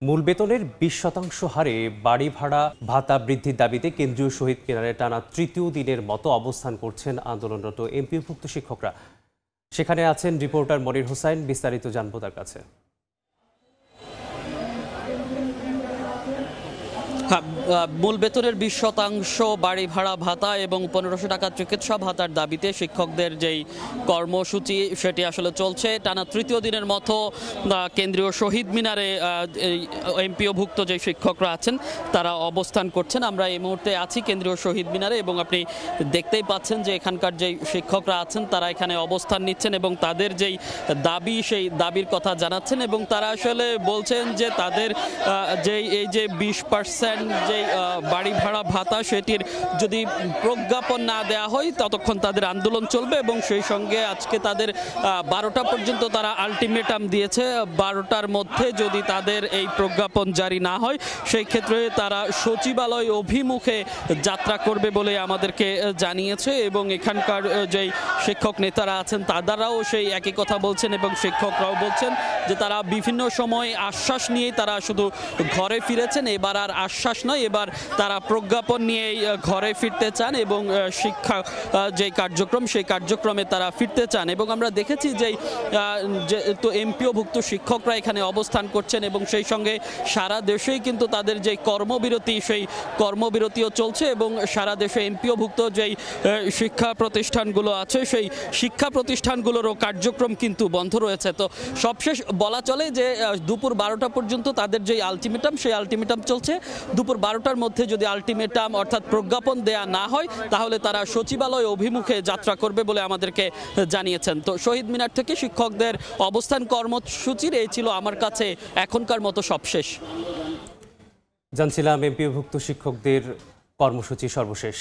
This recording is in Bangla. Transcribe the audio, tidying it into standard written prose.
মূল বেতনের ২০% হারে বাড়ি ভাড়া ভাতা বৃদ্ধির দাবিতে কেন্দ্রীয় শহীদ মিনারে টানা তৃতীয় দিনের মতো অবস্থান করছেন আন্দোলনরত এমপিওভুক্ত শিক্ষকরা। সেখানে আছেন রিপোর্টার মনির হোসাইন। বিস্তারিত জানবো তার কাছে। মূল বেতনের 20% বাড়ি ভাড়া ভাতা এবং 1500 টাকা চিকিৎসা ভাতার দাবিতে শিক্ষকদের যেই কর্মসূচি সেটি আসলে চলছে। টানা তৃতীয় দিনের মতো কেন্দ্রীয় শহীদ মিনারে এমপিওভুক্ত যে শিক্ষকরা আছেন তারা অবস্থান করছেন। আমরা এই মুহূর্তে আছি কেন্দ্রীয় শহীদ মিনারে এবং আপনি দেখতেই পাচ্ছেন যে এখানকার যেই শিক্ষকরা আছেন তারা এখানে অবস্থান নিচ্ছেন এবং তাদের যেই দাবি সেই দাবির কথা জানাচ্ছেন এবং তারা আসলে বলছেন যে তাদের এই যে 20% যে বাড়ি ভাড়া ভাতা সেটির যদি প্রজ্ঞাপন না দেওয়া হয় ততক্ষণ তাদের আন্দোলন চলবে এবং সেই সঙ্গে আজকে তাদের 12টা পর্যন্ত তারা আলটিমেটাম দিয়েছে। 12টার মধ্যে যদি তাদের এই প্রজ্ঞাপন জারি না হয় সেই ক্ষেত্রে তারা সচিবালয় অভিমুখে যাত্রা করবে বলে আমাদেরকে জানিয়েছে এবং এখানকার যেই শিক্ষক নেতারা আছেন তারাও সেই একই কথা বলছেন এবং শিক্ষকরাও বলছেন যে তারা বিভিন্ন সময় আশ্বাস নিয়েই তারা শুধু ঘরে ফিরেছেন, এবার আর আশ্বাস নয়, এবার তারা প্রজ্ঞাপন নিয়েই ঘরে ফিরতে চান এবং শিক্ষা যে কার্যক্রম সেই কার্যক্রমে তারা ফিরতে চান। এবং আমরা দেখেছি যে তো এমপিওভুক্ত শিক্ষকরা এখানে অবস্থান করছেন এবং সেই সঙ্গে সারা দেশেই কিন্তু তাদের যে কর্মবিরতি সেই কর্মবিরতিও চলছে এবং সারা দেশে এমপিওভুক্ত যেই শিক্ষা প্রতিষ্ঠানগুলো আছে সেই শিক্ষা প্রতিষ্ঠানগুলোরও কার্যক্রম কিন্তু বন্ধ রয়েছে। তো সবশেষ বলা চলে যে দুপুর 12টা পর্যন্ত তাদের যে আলটিমেটাম সেই আলটিমেটাম চলছে। দুপুর 12টার মধ্যে যদি আলটিমেটাম অর্থাৎ প্রজ্ঞাপন দেয়া না হয় তাহলে তারা সচিবালয় অভিমুখে যাত্রা করবে বলে আমাদেরকে জানিয়েছেন। তো শহীদ মিনার থেকে শিক্ষকদের অবস্থান কর্মসূচির এই ছিল আমার কাছে এখনকার মতো সবশেষ। জানছিলাম এমপিওভুক্ত শিক্ষকদের কর্মসূচি সর্বশেষ।